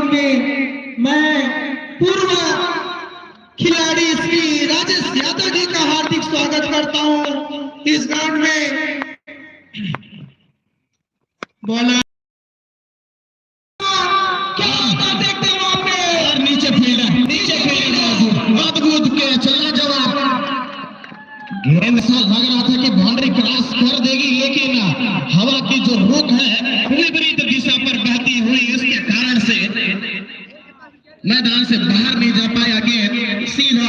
Ground में मैं पूर्व खिलाड़ी श्री राजेश यादव जी का हार्दिक स्वागत करता हूं। इस ग्राउंड में बॉलर क्या देखते हैं वहां पे, और नीचे फील्डर अद्भुत कैच, लाजवाब गेंद। ऐसा लग रहा था कि बाउंड्री क्रॉस कर देगी, लेकिन हवा की जो रुख है विपरीत दिशा पर बहती हुई, इसके कारण से मैदान से बाहर नहीं जा पाया। गेंद सीधा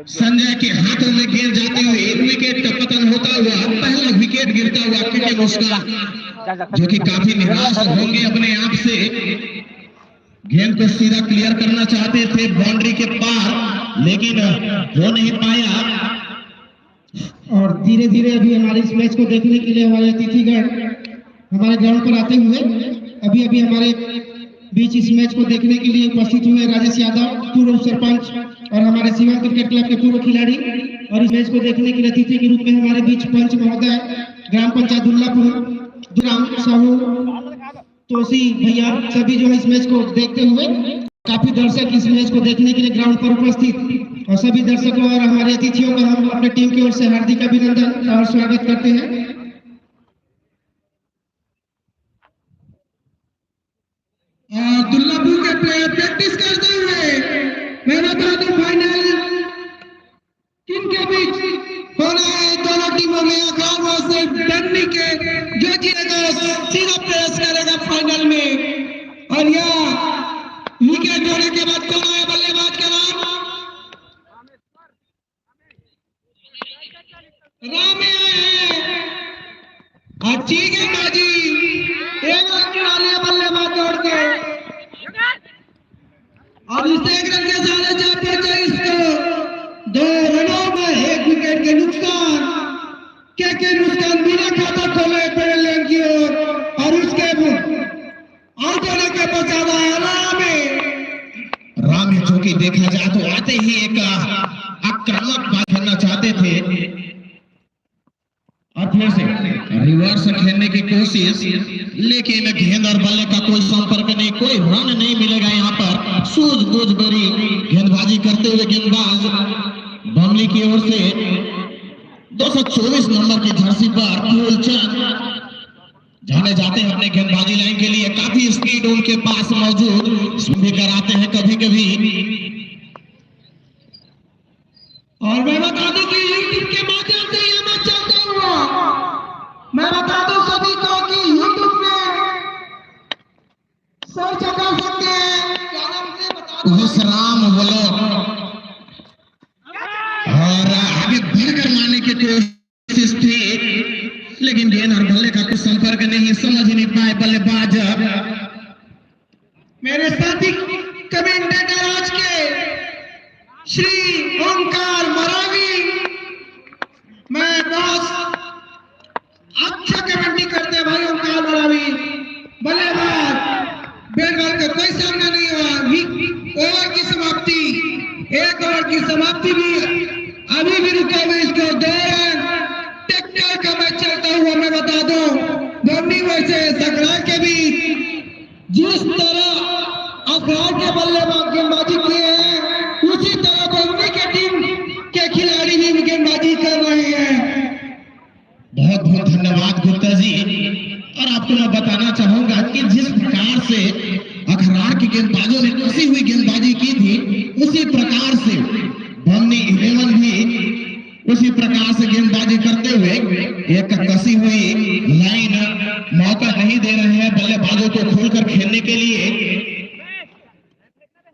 संजय के हाथों में गेंद जाती हुई विकेट का पतन होता हुआ, पहला विकेट गिरता हुआ के मुस्कान, जो कि काफी निराश होंगे अपने आप से। गेंद को सीधा क्लियर करना चाहते थे बाउंड्री के पार, लेकिन हो नहीं पाया। और धीरे धीरे अभी हमारे इस मैच को देखने के लिए हमारे अतिथिगण हमारे ग्राउंड पर आते हुए अभी हमारे बीच इस मैच को देखने के लिए उपस्थित हुए राजेश यादव, पूर्व सरपंच और हमारे शिवम क्रिकेट क्लब के पूर्व खिलाड़ी। और इस मैच को देखने के लिए अतिथि के रूप में हमारे बीच पंच महोदय, ग्राम पंचायत दुल्लापुर, दुराम साहू, तोसी भैया, सभी जो है इस मैच को देखते हुए, काफी दर्शक इस मैच को देखने के लिए ग्राउंड पर उपस्थित, और सभी दर्शकों और हमारे अतिथियों का हम अपने टीम की ओर से हार्दिक अभिनंदन और स्वागत करते हैं। दुल्लापुर के प्लेयर प्रैक्टिस करते हुए, मैं बता दूं फाइनल किनके बीच होना है। दोनों टीमों में अखाड़ वर्सेस डंडी के, जो जीतेगा सीधा प्रयास करेगा फाइनल में। और यह विकेट होने के बाद कौन आया बल्लेबाज का नाम? रामे है। अच्छी गेंदबाजी, एक रन चुरा लिया बल्लेबाज दौड़ के, और इस एक रन के साथ जा पहुंचा इसको 2 रनों में 1 विकेट के नुकसान। के नुकसान बिना खाता खोले पहले लेन की ओर, और उसके आउट होने के पश्चात रामे, जो कि देखा जाए तो आते ही एक आक्रामक बात करना चाहते थे, और फिर से रिवर्स खेलने की कोशिश, लेकिन गेंद और बल्ले का कोई संपर्क नहीं, कोई रन नहीं मिलेगा यहाँ पर। सूझबूझ भरी गेंदबाजी करते हुए गेंदबाज बमली की ओर से 224 नंबर की जर्सी पर फूलचंद जाने जाते हैं अपने गेंदबाजी लाइन के लिए। काफी स्पीड उनके पास मौजूद, भी कराते हैं कभी कभी। और मैं बता दूं कि यूट्यूब के माध्यम से ये मैच चलता हुआ, मैं बता दूं सभी को कि यूट्यूब में सर्च कर सकते हैं, क्या नाम से बता दूं, विश्राम व्लॉग, और आगे बढ़कर मारने की कोशिश थी, लेकिन गेंद और बल्ले का कुछ संपर्क नहीं, समझ नहीं पाए बल्लेबाज। मेरे साथी कमेंटेटर आज के श्री ओंकार मरावी, मैं बहुत अच्छा कमेंटी करते हैं भाई ओंकार मरावी। बल्लेबाज बैट बॉल का कोई सामना नहीं हुआ, ओवर की समाप्ति, 1 ओवर की समाप्ति भी अभी भी रुका हुआ, इसको 2 रन। ट्रैक्टर का मैच चलता हुआ, मैं बता दूं बमनी वैसे सकरार के बीच जिस तरह अखरार के बल्लेबाज गेंदबाजी किए हैं, उसी तरह बमनी के टीम के खिलाड़ी भी गेंदबाजी कर रहे हैं। बहुत बहुत धन्यवाद गुप्ता जी। और आपको मैं बताना चाहूंगा कि जिस प्रकार से अखरार के गेंदबाजों ने कसी हुई गेंदबाजी की थी, उसी प्रकार से बमनी 11 भी उसी प्रकार से गेंदबाजी करते हुए एक कसी हुई लाइन मौका नहीं दे रहे हैं बल्लेबाजों को खोलकर खेलने के लिए,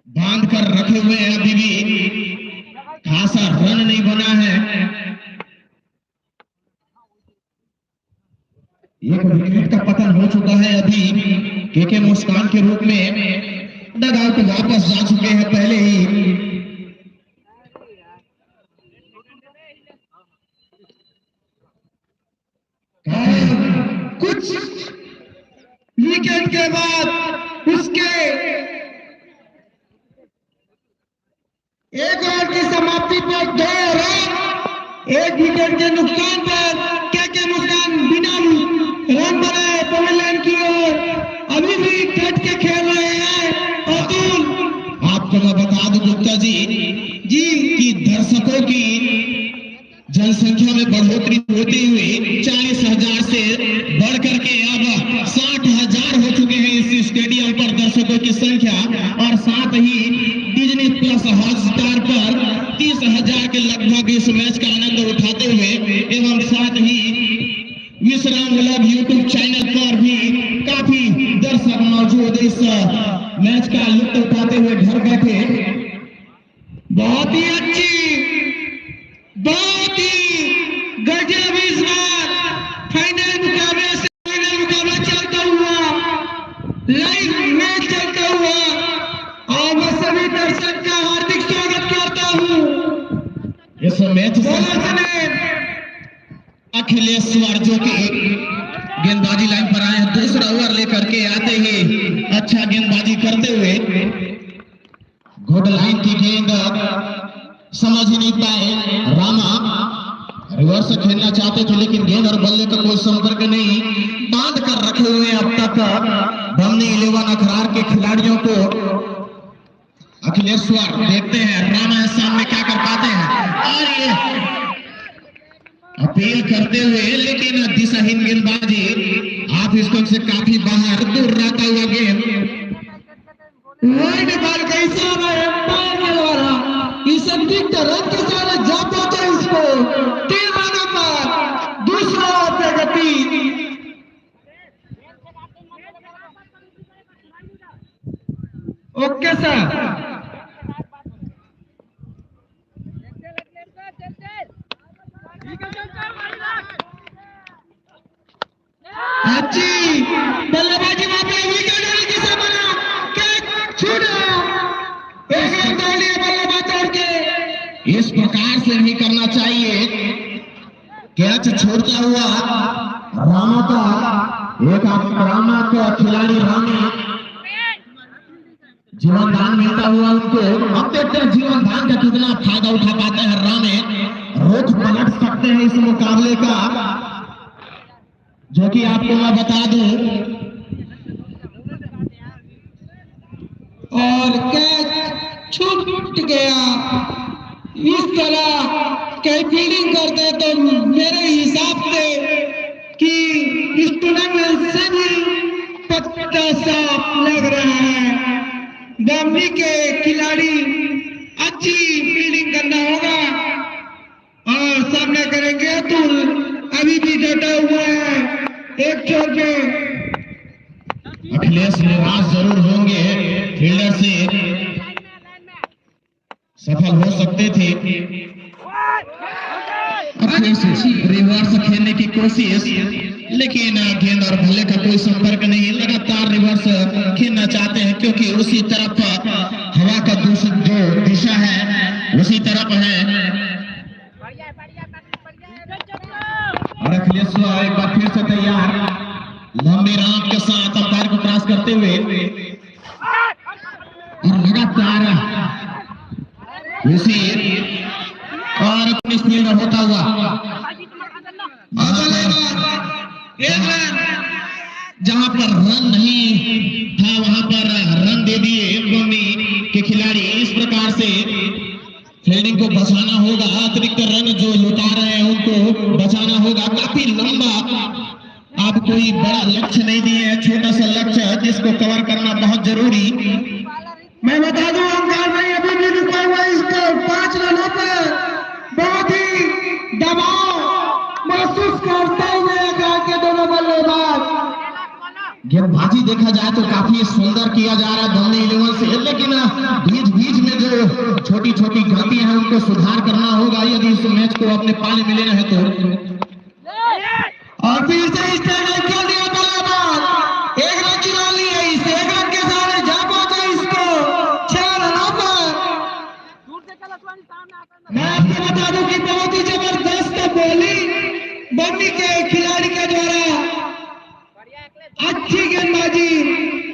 बांध कर रखे हुए हैं। अभी भी खासा रन नहीं बना है। एक विकेट का पतन हो चुका है अभी, के मुस्कान के रूप में डगआउट वापस जा चुके हैं पहले ही। कुछ विकेट के बाद उसके 1 ओवर की समाप्ति पर 2 रन, 1 विकेट के नुकसान पर के मुस्कान बिना रन बनाए पवन लाइन की ओर अभी भी डट के खेल रहे हैं। जनसंख्या में बढ़ोतरी होते हुए 40,000 से बढ़ करके अब 60,000 हो चुके हैं इस स्टेडियम पर दर्शकों की संख्या। और साथ ही डिज्नी प्लस हॉटस्टार पर 30,000 के लगभग इस मैच का आनंद उठाते हुए एवं साथ ही विश्राम व्लॉग यूट्यूब चैनल पर भी काफी दर्शक मौजूद इस मैच का लुत्फ उठाते हुए घर बैठे। बहुत ही अच्छी, बहुत ही गजब इस बार फाइनल मुकाबले से फाइनल मुकाबला चलता हुआ, लाइव मैच चलता हुआ, और मैं सभी दर्शक का हार्दिक स्वागत करता हूं इस मैच से। अखिलेश्वर जो कि गेंदबाजी लाइन पर आए हैं, दूसरा ओवर लेकर के आते ही अच्छा गेंदबाजी करते हुए गुड लाइन की गेंद समझ ही नहीं पाए। रामा रिवर्स खेलना चाहते थे लेकिन गेंद और बल्ले का कोई संपर्क नहीं, बांध कर रखे हुए अब तक बमनी 11 अखरार के खिलाड़ियों को। अखिलेश्वर देखते हैं रामा सामने क्या कर पाते हैं, और ये अपील करते हुए लेकिन दिशाहीन गेंदबाजी, आप इसको से काफी बाहर दूर रहता हुआ गेंद वाइड बॉल कैसा एम्पायर के द्वारा इस अंतिम रन के साथ जा पहुंचा इसको 3 रनों पर दूसरा प्रगति। ओके सर, अच्छी बल्लेबाजी वहां पे विकेट की बना कैच छूटा, बल्लेबाज छोड़ के इस प्रकार से नहीं करना चाहिए। कैच छोड़ता हुआ रामा का एक आक्रामक खिलाड़ी रामा, जीवन दान मिलता हुआ उनको। अब देखते हैं जीवन दान का कितना फायदा उठा पाते हैं रामे, रोज पलट सकते हैं इस मुकाबले का, जो कि आपको मैं बता दूं। और कैच छूट गया, इस तरह कई फील्डिंग करते तो मेरे हिसाब से कि इस टूर्नामेंट से भी पत्ता साफ लग रहा है। बमनी के खिलाड़ी अच्छी फील्डिंग करना होगा और सामना करेंगे। अतुल अभी भी डटा हुआ है एक छोर पे। अखिलेश निराश जरूर होंगे, फील्डर से सफल हो सकते थे। रिवर्स खेलने की कोशिश, लेकिन गेंद और बल्ले का कोई संपर्क नहीं। लगातार रिवर्स खेलना चाहते हैं क्योंकि उसी तरफ हवा का जो दिशा है उसी तरफ है। और अखिलेश्वर एक बार फिर से तैयार, लंबी राउंड के साथ अंपायर को क्रॉस करते हुए और लगातार उसी और अपनी स्पीड में होता हुआ जहां पर रन नहीं था वहां पर रन दे दिए बमनी के खिलाड़ी। इस प्रकार से फील्डिंग को बचाना होगा, अतिरिक्त रन जो लुटा रहे हैं उनको बचाना होगा। काफी लंबा, आप कोई बड़ा लक्ष्य नहीं दिए हैं, छोटा सा लक्ष्य जिसको कवर करना बहुत जरूरी। मैं बता दूं अंकार भाई अभी भी रुका हुआ इसको 5 रनों पर बहुत ही दबाव महसूस करते हुए के दोनों बल्लेबाज। गेंदबाजी देखा जाए तो काफी सुंदर किया जा रहा है बमनी 11 से, लेकिन बीच बीच में जो छोटी छोटी गलतियां हैं उनको सुधार करना होगा यदि इस मैच को अपने पाले में लेना है तो। और फिर से स्ट्राइक कर दिया बल्लेबाज, 1 रन चुरा लिया, इस 1 रन के साथ जा पहुंचा इसको 6 रनों पर। मैं आपको बता दूं कि बहुत ही जबरदस्त बॉलिंग बमनी के खिलाड़ी के द्वारा, अच्छी गेंदबाजी,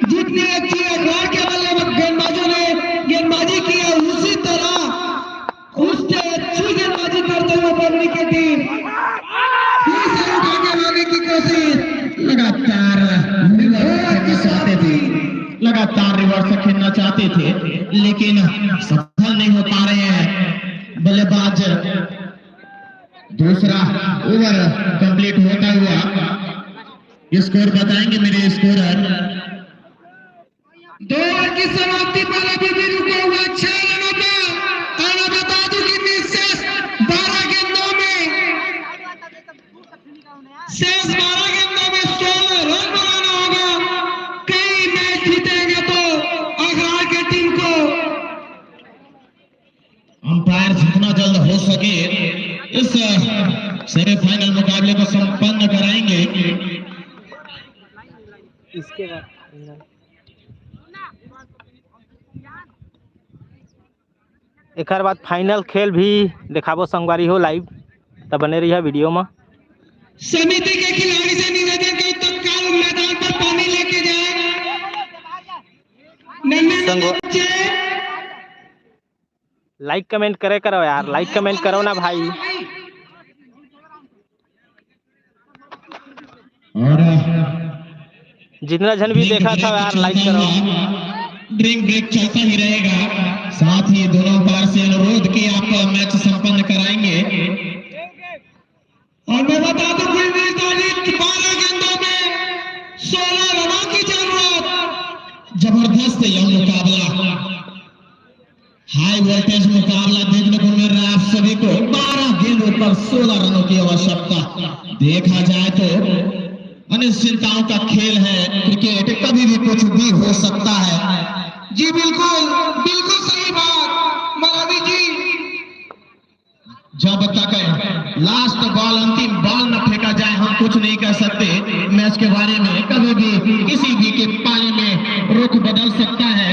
जितनी अच्छी अखबार के बल्लेबाज गेंदबाजों ने गेंदबाजी किया उसी तरह उससे अच्छी गेंदबाजी करते हुए बमनी की टीम फिर से उठा के लाने की कोशिश। लगातार रिवर्स खेलना चाहते थे लेकिन सफल नहीं हो पा रहे हैं बल्लेबाज दूसरा ओवर कंप्लीट होता हुआ स्कोर बताएंगे मेरे स्कोरर। 2 ओवर की समाप्ति पर अभी भी रुका हुआ 6 रनों पर। और मैं बता दूं कि शेष 12 गेंदों में 16 रन बनाना होगा। कई मैच जीतेंगे तो अग्रवाल की टीम को अंपायर जितना जल्द हो सके इस सेमीफाइनल मुकाबले को संपन्न कराएंगे। इसके बाद एक बाद फाइनल खेल भी दिखाबो संगवारी हो लाइव, तब बने रही है वीडियो में। समिति के खिलाड़ी से निवेदन है तत्काल मैदान पर पानी लेके जाए। लाइक कमेंट करे करो यार, लाइक कमेंट करो ना भाई। और जितना जन भी देखा था यार लाइक करो। ड्रिंक ब्रेक चलता ही रहेगा। साथ ही दोनों पार से अनुरोध कि आप मैच संपन्न कराएंगे। और मैं बता दूं कि 12 गेंदों में 16 रनों की जरूरत। जबरदस्त यह मुकाबला, हाई वोल्टेज मुकाबला देखने को मिल रहा है आप सभी को। 12 गेंदों पर 16 रनों की आवश्यकता। देखा जाए तो अनिश्चितताओं का खेल है क्रिकेट, कभी भी कुछ भी हो सकता है। जी बिल्कुल बिल्कुल सही बात महावी जी। जब तक लास्ट बॉल अंतिम बॉल न फेंका जाए हम कुछ नहीं कर सकते मैच के बारे में। कभी भी किसी भी के पाले में रुख बदल सकता है।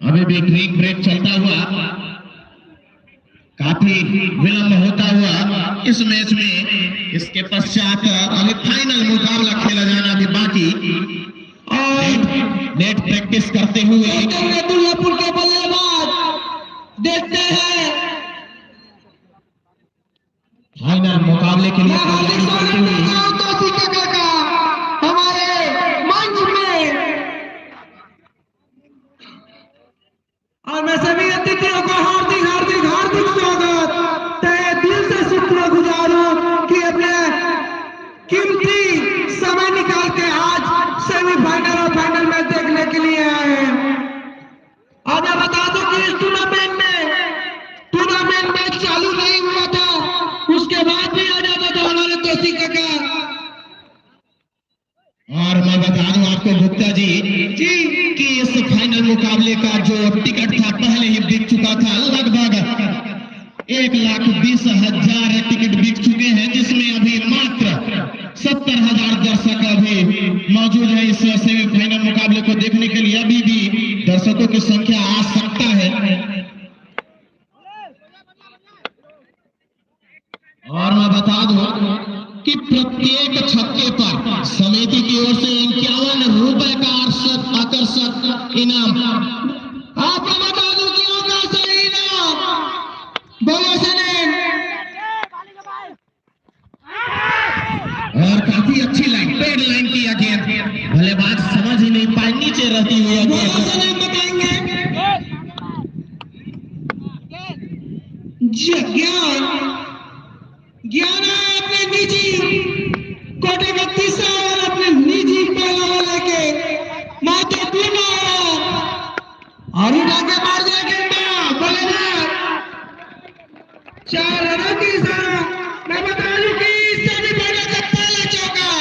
अभी भी ड्रिंक ब्रेक चलता हुआ, काफी विलंब होता हुआ इस मैच में। इसके पश्चात अभी फाइनल मुकाबला खेला जाना भी बाकी। और नेट प्रैक्टिस करते हुए दुल्लापुर के बल्लेबाज देखते हैं फाइनल मुकाबले के लिए तैयारी करते हुए हमारे मंच में। और मैं सभी अतिथियों को हार्दिक हार्दिक हार्दिक स्वागत तहे दिल से शुक्रगुजार हूं कि अपने कीमती समय निकाल के आज सेमीफाइनल और फाइनल मैच देखने के लिए आए हैं। और मैं बता दूं कि इस टूर्नामेंट मैच चालू नहीं हुआ था, उसके बाद भी आ जाता था हमारे तोसी काका। और मैं बता दूं आपको गुप्ता जी कि इस फाइनल मुकाबले का जो टिकट था पहले ही बिक चुका था। लगभग 1,20,000 टिकट बिक चुके हैं, जिसमें अभी मात्र 70,000 दर्शक अभी मौजूद है इस सेमीफाइनल मुकाबले को देखने के लिए। अभी भी दर्शकों की संख्या आ सकता है। और मैं बता दूं कि प्रत्येक छक्के पर समिति की ओर से 51 रुपए का आकर्षक इनाम। आपको बता दूं कि होगा सही इनाम बोलो सलीम। और काफी अच्छी लाइन, पेड लाइन की गेंद, भले बात समझ ही नहीं पाए, नीचे रहती हुई बोलो सलीम बताएंगे। ज्ञान है अपने निजी कोटे का तीसरा ओवर अपने निजी पहला ओवर लेके महत्वपूर्ण और उठा के मार दिया गेंदा बोले ना 4 रनों की इशारा। मैं बता दूं कि सेमीफाइनल का पहला चौका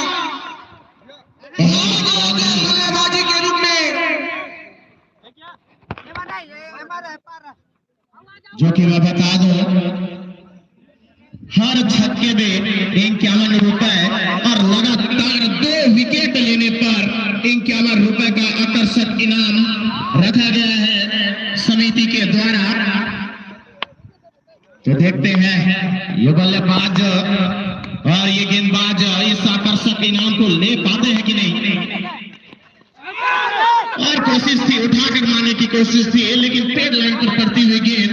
बल्लेबाजी के रूप में, जो कि मैं बता दूं हर छक्के में 51 रुपए और लगातार 2 विकेट लेने पर 51 रुपए का आकर्षक इनाम रखा गया है समिति के द्वारा। तो देखते हैं ये बल्लेबाज और ये गेंदबाज इस आकर्षक इनाम को ले पाते हैं कि नहीं। और कोशिश थी, उठाकर मारने की कोशिश थी, लेकिन पेड लाइन पर पड़ती हुई गेंद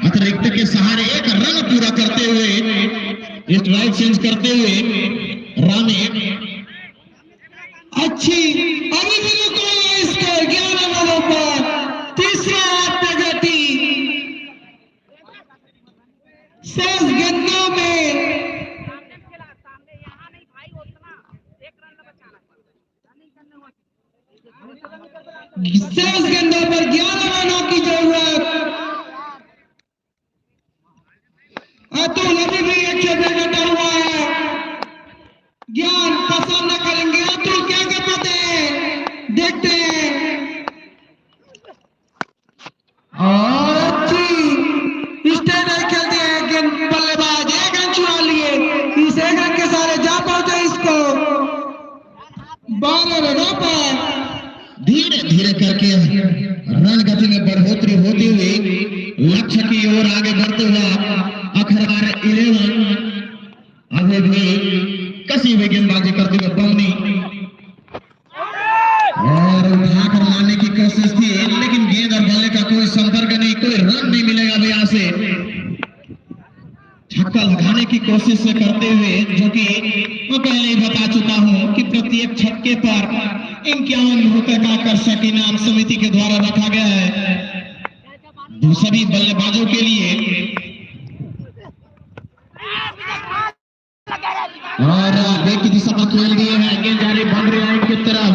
अतिरिक्त के सहारे एक रन पूरा करते हुए, स्ट्राइक चेंज करते हुए रामे अच्छी अभी भी रुको इसको 11 रनों पर तीसरा प्रगति। शेष गेंदों पर 11 रनों की जरूरत। अतुल अभी भी एक क्षेत्र कटा हुआ है। ज्ञान पसंद न करेंगे। अतुल क्या कर पाते हैं, देखते हैं। और अच्छी स्टेट खेलते हैं गेंद बल्लेबाज। एक रन चुरा लिए। इस एक रन के सारे जा पहुंचे इसको 12 रनों पर। धीरे धीरे करके रन गति में बढ़ोतरी होती हुई लक्ष्य की ओर आगे बढ़ते हुआ अखबार 11 अभी भी कसी हुई गेंदबाजी करते हुए बमनी और उठाकर मारने की कोशिश थी, लेकिन गेंद और बल्ले का कोई संपर्क नहीं, कोई रन नहीं मिलेगा अभी यहाँ से। छक्का लगाने की कोशिश से करते हुए, जो कि मैं पहले ही बता चुका हूं कि प्रत्येक छक्के पर 51 रुपए का आकर्षक इनाम समिति के द्वारा रखा गया है सभी बल्लेबाजों के लिए। और एक की दिशा में खेल दिए हैं, गेंद जा रही बाउंड्री लाइन की तरफ।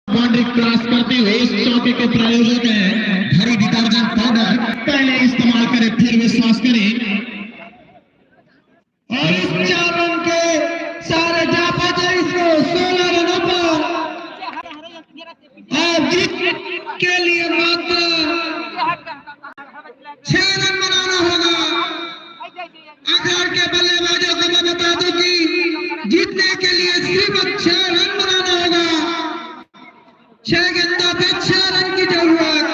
बाउंड्री क्रॉस करते हुए इस चौके के प्रायोजक हैं हरी डिटर्जेंट पाउडर। पहले इस्तेमाल करें फिर विश्वास करें। और इस 4 रन के सारे जा पहुंचे इसको 16 रनों पर। अब जीत के लिए मात्र 6 रन बनाना होगा। अखबार के बल्लेबाजों को मैं बता दूं कि जीतने के लिए सिर्फ 6 रन बनाना होगा। 6 गेंदों पे 6 रन की जरूरत।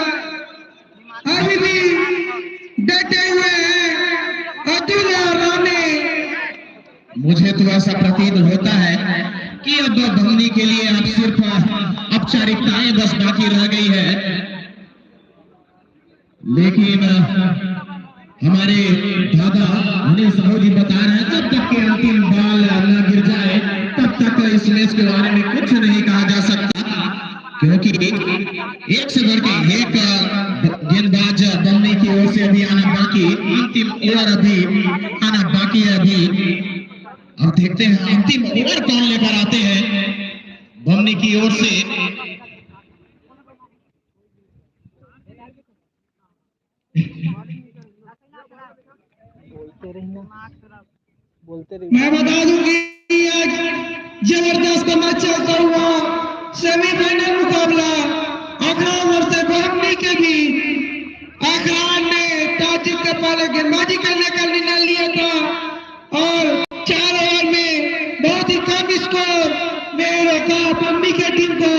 अभी भी डटे हुए हैं अतुल और राणे। मुझे तो ऐसा प्रतीत होता है कि अब बमनी के लिए अब सिर्फ औपचारिकताएं बस बाकी रह गई है, लेकिन हमारे दादा अनिल साहू जी बता रहे हैं जब तक के अंतिम बॉल न गिर जाए तब तक इस मैच के बारे में कुछ नहीं कहा जा सकता, क्योंकि एक से बढ़ के एक गेंदबाज बमनी की ओर से अभी आना बाकी, अंतिम ओवर अभी आना बाकी है अभी। अब देखते हैं अंतिम ओवर कौन लेकर आते हैं बमनी की ओर से। मैं बता दूं कि आज जबरदस्त मैच चलता हुआ सेमीफाइनल मुकाबला अखरान और से बमनी के भी। अखरान ने टॉस जीतकर पहले गेंदबाजी करने का निर्णय लिया था और 4 ओवर में बहुत ही कम स्कोर में रोका बमनी की टीम को।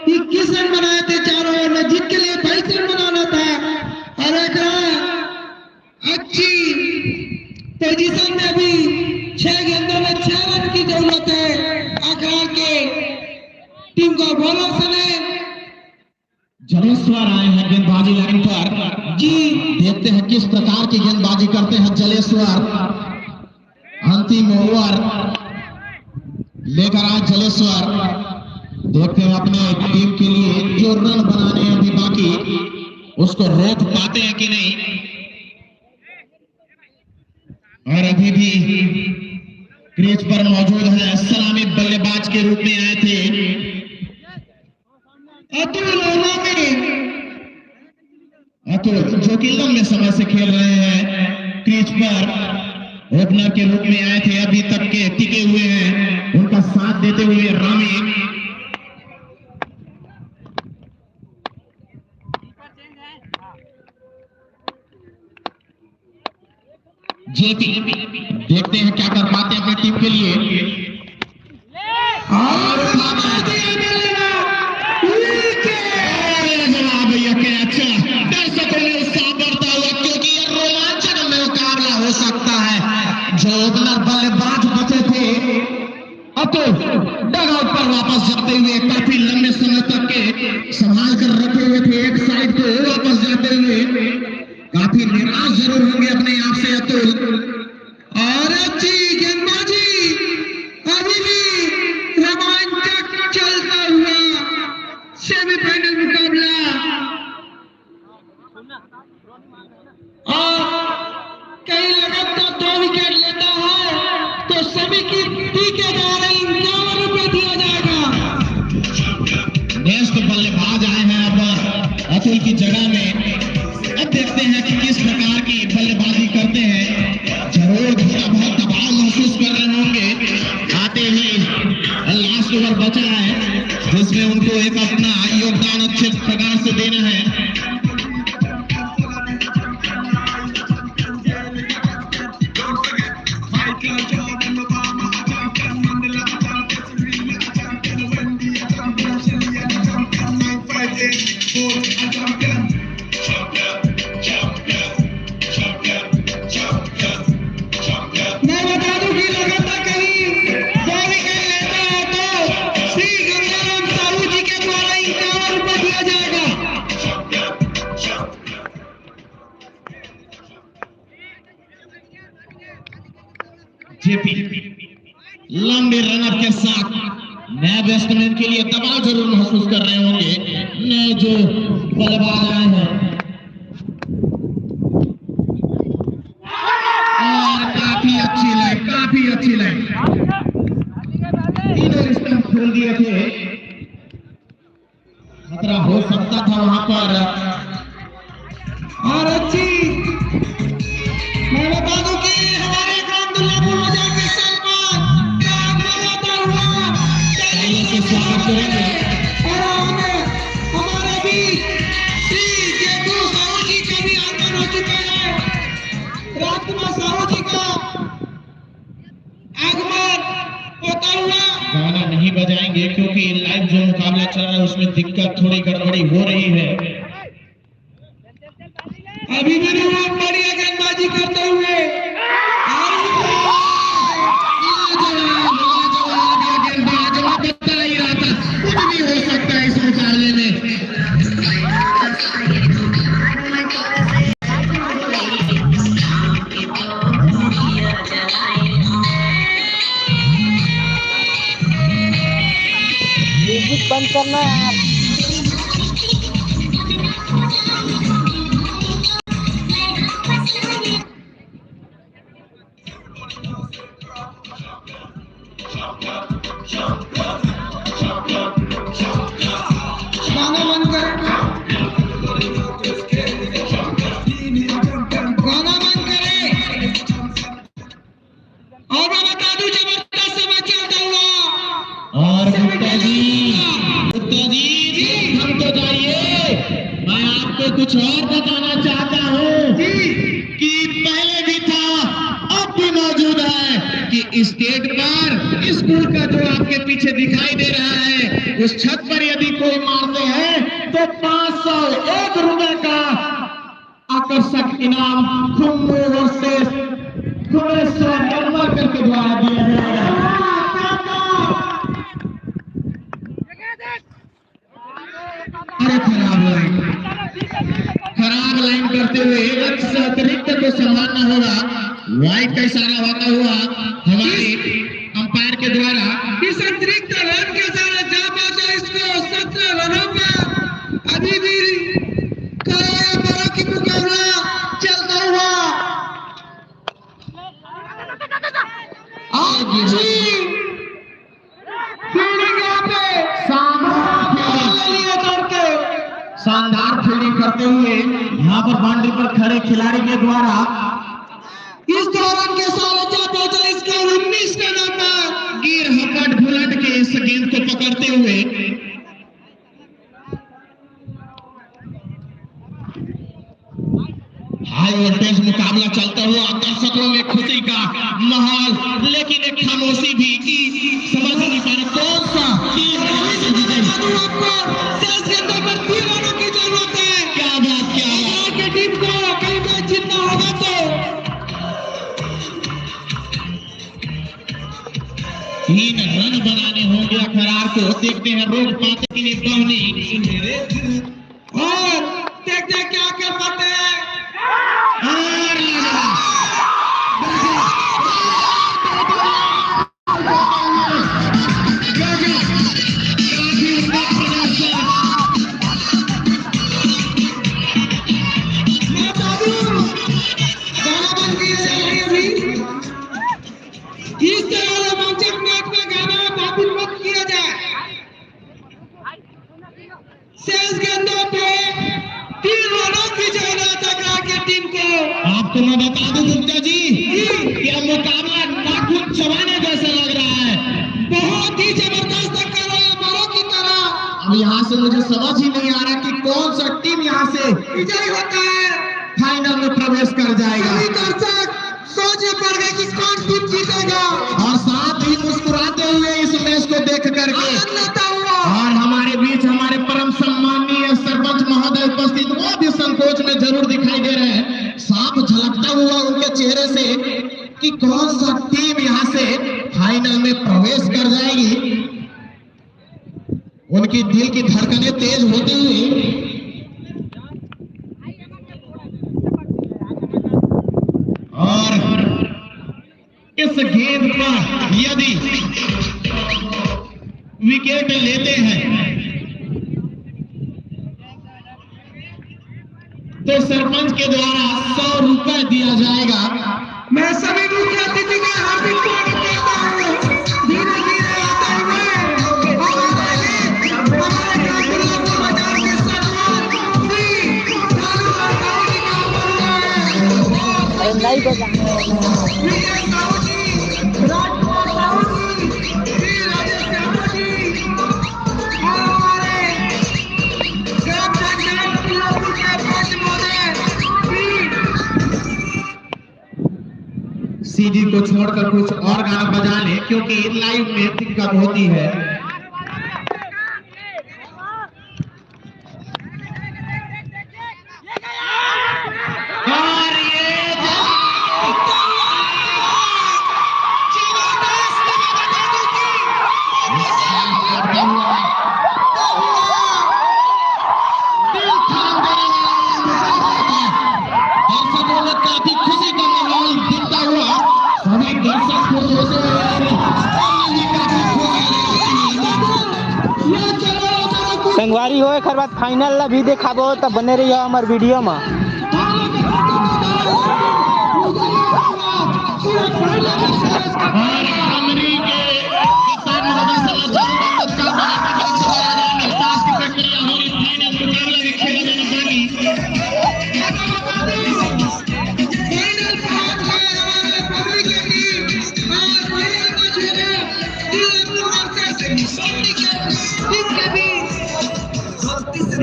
21 रन बनाए थे 4 ओवर में, जीत के लिए 22 रन बनाना था। और अखरान अच्छी पोजीशन में भी 6 गेंदों में 6 रन की जरूरत है अखरान के टीम को। बॉलर ने जलेश्वर आए हैं गेंदबाजी लाइन पर जी। देखते हैं किस प्रकार की गेंदबाजी करते हैं जलेश्वर। अंतिम ओवर लेकर आए जलेश्वर। देखते हैं अपने टीम के लिए जो रन बनाने हैं अभी बाकी उसको रोक पाते हैं कि नहीं। और अभी भी क्रीज पर मौजूद है सलामी बल्लेबाज के रूप में आए थे अतुल, जो कि लंबे समय से खेल रहे हैं क्रीज पर। ओपनर के रूप में आए थे, अभी तक के टिके हुए हैं, उनका साथ देते हुए रामी। जेपी देखते हैं क्या कर पाते हैं अपनी टीम के लिए। और जवाब अच्छा दर्शकों ने उत्साह बढ़ता हुआ, क्योंकि यह रोमांचक मुकाबला हो सकता है। जो ओपनर बल्लेबाज बचे थे अतुल डगआउट पर वापस जाते हुए काफी लंबे समय तक के संभाल कर रखे हुए थे, एक साइड को वापस जाते हुए काफी निराश जरूर होंगे अपने आप से अतुल। और अच्छी गेंदबाजी अभी भी रोमांचक चलता हुआ सेमीफाइनल मुकाबला। और कई लगातार 2 विकेट लेता है तो सभी की टी के द्वारा 51 रुपए दिया जाएगा। अतुल की जगह में अब देखते हैं कि किस प्रकार की बल्लेबाजी करते हैं। जरूर थोड़ा बहुत दबाव महसूस कर रहे होंगे। आते ही लास्ट ओवर बचा है जिसमें उनको एक अपना योगदान अच्छे प्रकार से देना है। जेपी लंबे रनअप के साथ नए बैट्समैन के लिए दबाव जरूर महसूस कर रहे होंगे। नए जो बल्लेबाज आए हैं और काफी अच्छी लाइन तीनों स्टंप खोल दिए थे। खतरा हो सकता था वहां पर और अच्छी मैं बता दूं कि हमारे स्वागत करेंगे और हमारे भी श्री जेतू साहू जी का भी आगमन हो चुका है। राजकुमार साहू जी का आगमन होता हुआ गाना नहीं बजाएंगे क्योंकि लाइव जो मुकाबला चल रहा है उसमें दिक्कत थोड़ी गड़बड़ी हो रही है। अभी भी बढ़िया गेंदबाजी करते हुए बंद करना है। गाना बंद कर, गाना बंद करे। और मैं बता दूं जबरदस्त समय चलता हुआ और गुप्ता जी हम तो जाइए। मैं आपको कुछ और बताना चाहता हूँ कि पहले भी था अब भी मौजूद है कि स्टेट पर स्कूल का जो आपके पीछे दिखाई दे रहा है उस छत पर यदि कोई मारते हैं तो 501 रुपए का आकर्षक इनाम खुम्बेश्वर से निर्माकर के द्वारा दिया जाएगा। अरे खराब लाइन करते हुए रन से अतिरिक्त को संभालना होगा। वाइड का इशारा होता हुआ हमारे अंपायर के द्वारा इस अतिरिक्त रन के साथ जा पहुंचा इसको 17 रनों पर अभी भी बड़ा की मुकाबला चलता हुआ शानदार फील्डिंग करते हुए यहाँ पर बाउंड्री पर खड़े खिलाड़ी के द्वारा इस दौरान के साथ जा पहुंचा इसका 19 का नंबर गिर हपट भुलट के इस गेंद को पकड़ते हुए हाई वोल्टेज मुकाबला चलता हुआ दर्शकों में खुशी का माहौल, लेकिन एक खामोशी भी कि समझ नहीं पा रहे कौन सा टीम की जरूरत है। क्या बात की टीम को कई मैच जीतना होगा तो 3 रन बनाने होंगे अखरार को। देखते हैं रोक पाते कि नहीं पहुंची और देखते हैं क्या कर पाते हैं। इस तरह रोमांचक मैच में गाना बातिल मत किया जाए। शेष गेंदों पे अब यहाँ से मुझे समझ ही नहीं आ रहा कि कौन सा टीम यहाँ से विजयी होता है। फाइनल में प्रवेश कर जाएगा। सभी दर्शक सोचे पड़ गए कि कौन टीम जीतेगा और साथ ही मुस्कुराते हुए इस मैच को देख करके आनंद लेता हुआ। और हमारे बीच हमारे परम सम्माननीय सरपंच महोदय उपस्थित, वो भी संकोच में जरूर दिखाई दे रहे हैं, साफ झलकता हुआ उनके चेहरे से कि कौन सा टीम यहाँ से फाइनल में प्रवेश कर जाएगी। उनकी दिल की धड़कनें तेज होती हुई और इस गेंद पर यदि विकेट लेते हैं तो सरपंच के द्वारा 100 रुपए दिया जाएगा। मैं सभी मुख्य अतिथि का हार्दिक स्वागत करता हूँ। धीरे धीरे आते हुए हमारे काफिला को बाजार के सरपंच श्री लालू साहू जी का परिवार विजय साहू जी, राजकुमार साहू जी, श्री राजेश यादव जी और हमारे ग्राम पंचायत किलापुर के पंच महोदय सीडी को छोड़कर कुछ और गाना बजा ले, क्योंकि लाइव में दिक्कत होती है। और ये दर्शकों में काफी खुशी का माहौल दिखता हुआ, सभी दर्शक खुश होते संगवारी हो एक बाद फाइनल ला भी देखाबो तब बने रहिए हमार वीडियो में।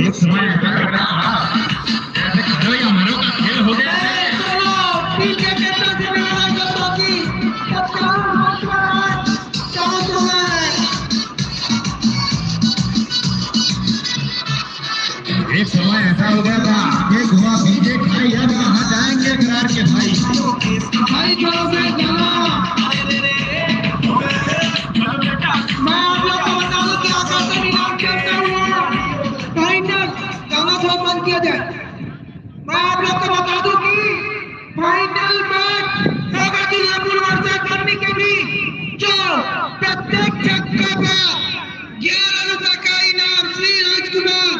एक समय ऐसा लग रहा था जैसे घरों या मरों का खेल हो गया है। एक समय ऐसा हो गया था कि घुमा पीछे खाई, अब कहाँ जाएंगे करार के भाई। मैं आप लोग को बता दूं कि आकर्षण इनाम खेलता हुआ फाइनल गाना थोड़ा बंद किया जाए। मैं आप लोग को बता दूं कि फाइनल मैच होगा किलापुर वर्सेस करनी के भी, जो प्रत्येक छक्का पर 11 रुपए का इनाम श्री राजकुमार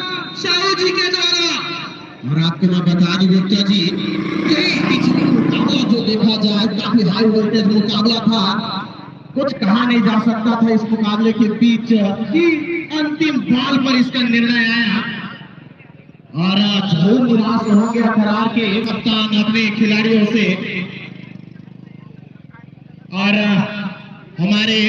साहू जी के द्वारा। और आपको मैं बता दूं गुप्ता जी, पिछले मुकाबला जो देखा जाए काफी हाई वोल्टेज मुकाबला था, कुछ कहा नहीं जा सकता था इस मुकाबले के बीच कि अंतिम बॉल पर इसका निर्णय आया। और जरूर निराश होंगे करार के कप्तान अपने खिलाड़ियों से। और हमारे